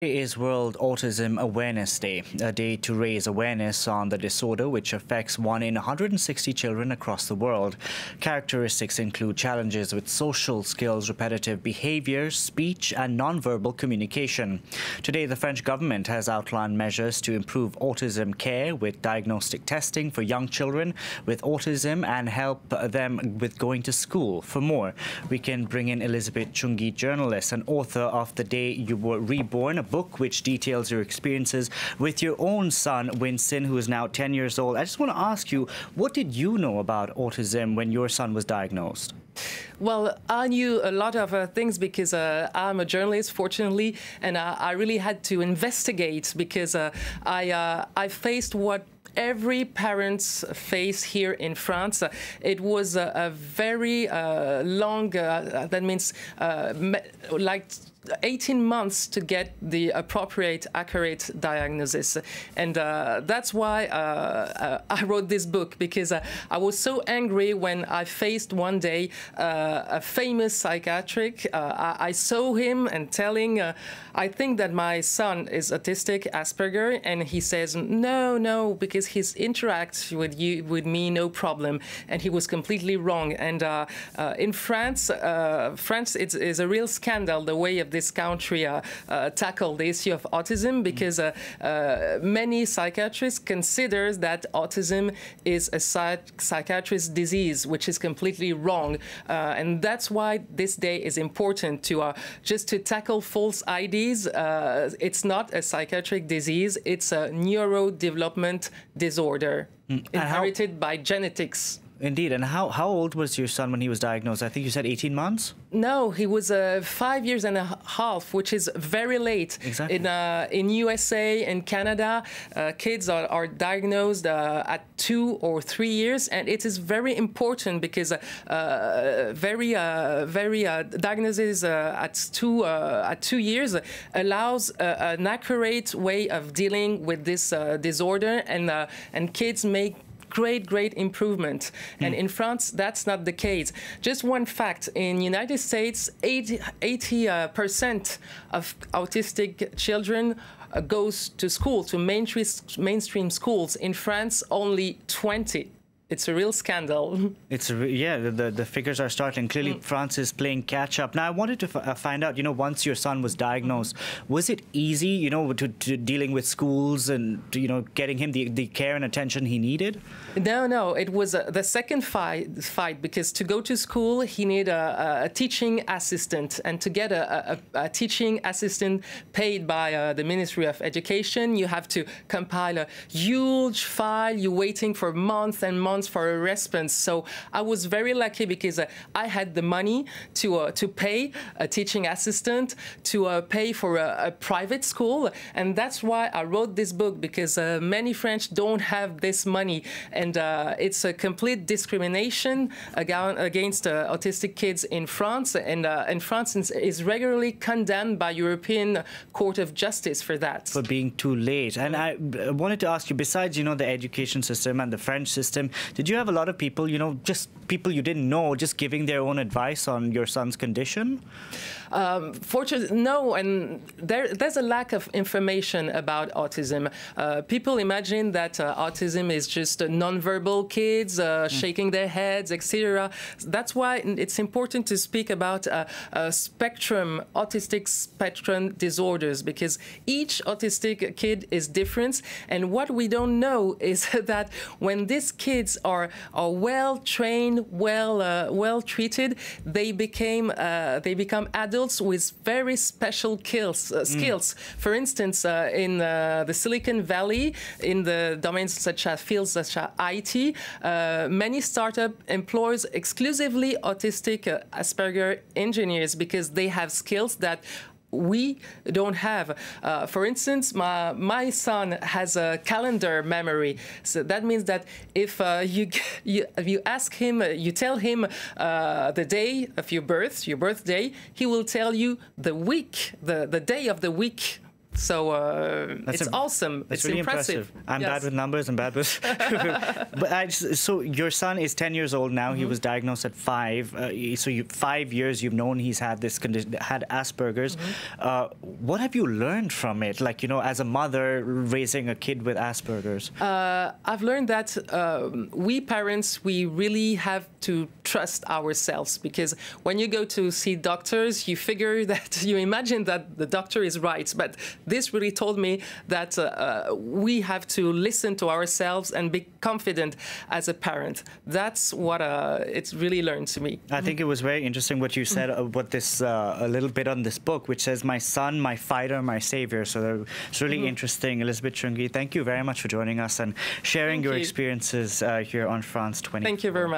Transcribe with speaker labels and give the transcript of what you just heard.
Speaker 1: Today is World Autism Awareness Day, a day to raise awareness on the disorder which affects 1 in 160 children across the world. Characteristics include challenges with social skills, repetitive behavior, speech and nonverbal communication. Today, the French government has outlined measures to improve autism care with diagnostic testing for young children with autism and help them with going to school. For more, we can bring in Elizabeth Tchoungui, journalist and author of The Day You Were Reborn, a book which details your experiences with your own son, Winston, who is now 10 years old. I just want to ask you, what did you know about autism when your son was diagnosed?
Speaker 2: Well, I knew a lot of things because I'm a journalist, fortunately, and I really had to investigate because I faced what every parents face here in France. It was a very long, that means like 18 months to get the appropriate, accurate diagnosis. And that's why I wrote this book, because I was so angry when I faced one day a famous psychiatric. I saw him and telling, I think that my son is autistic, Asperger, and he says, no, because he interacts with me, no problem. And he was completely wrong. And in France, it's a real scandal, the way of this country tackle the issue of autism, because many psychiatrists consider that autism is a psychiatrist disease, which is completely wrong. And that's why this day is important to just to tackle false ideas. It's not a psychiatric disease, it's a neurodevelopment disorder inherited by genetics.
Speaker 1: Indeed. And how old was your son when he was diagnosed? I think you said 18 months?
Speaker 2: No, he was 5 years and a half, which is very late.
Speaker 1: Exactly.
Speaker 2: In USA and Canada, kids are diagnosed at 2 or 3 years, and it is very important because diagnosis at 2 years allows an accurate way of dealing with this disorder, and kids make great improvement. And in France, that's not the case. Just one fact, in United States, 80% of autistic children goes to school, to mainstream schools. In France, only 20. It's a real scandal.
Speaker 1: The figures are startling. Clearly, France is playing catch up. Now, I wanted to find out, once your son was diagnosed, was it easy, to dealing with schools and, getting him the care and attention he needed?
Speaker 2: No, it was the second fight, because to go to school, he needed a teaching assistant, and to get a teaching assistant paid by the Ministry of Education, you have to compile a huge file. You're waiting for months and months for a response. So I was very lucky because I had the money to pay a teaching assistant, to pay for a private school, and that's why I wrote this book, because many French don't have this money, and it's a complete discrimination against autistic kids in France, and France is regularly condemned by European Court of Justice for that.
Speaker 1: For being too late. And I wanted to ask you, besides, the education system and the French system, did you have a lot of people, just people you didn't know, just giving their own advice on your son's condition?
Speaker 2: Fortunately, no, and there's a lack of information about autism. People imagine that autism is just nonverbal kids shaking their heads, etc. That's why it's important to speak about autistic spectrum disorders, because each autistic kid is different. And what we don't know is that when these kids are well trained, well treated, they become adults with very special skills. For instance, in the Silicon Valley, in the domains such as fields such as IT, many startups employs exclusively autistic Asperger engineers, because they have skills that we don't have. For instance, my son has a calendar memory. So that means that if you ask him, you tell him the day of your birthday, he will tell you the week, the day of the week. So it's awesome.
Speaker 1: That's
Speaker 2: it's
Speaker 1: really
Speaker 2: impressive.
Speaker 1: I'm bad with numbers. I'm bad with. But so your son is 10 years old now. He was diagnosed at 5. So 5 years you've known he's had this condition, had Asperger's. What have you learned from it? Like, you know, as a mother raising a kid with Asperger's.
Speaker 2: I've learned that we parents, we really have to trust ourselves, because when you go to see doctors, you figure that you imagine that the doctor is right, but this really told me that we have to listen to ourselves and be confident as a parent. That's what it's really learned to me.
Speaker 1: I think it was very interesting what you said about this, a little bit on this book, which says, my son, my fighter, my savior. So it's really interesting. Elizabeth Tchoungui, thank you very much for joining us and sharing your experiences here on France 24.
Speaker 2: Thank you very much.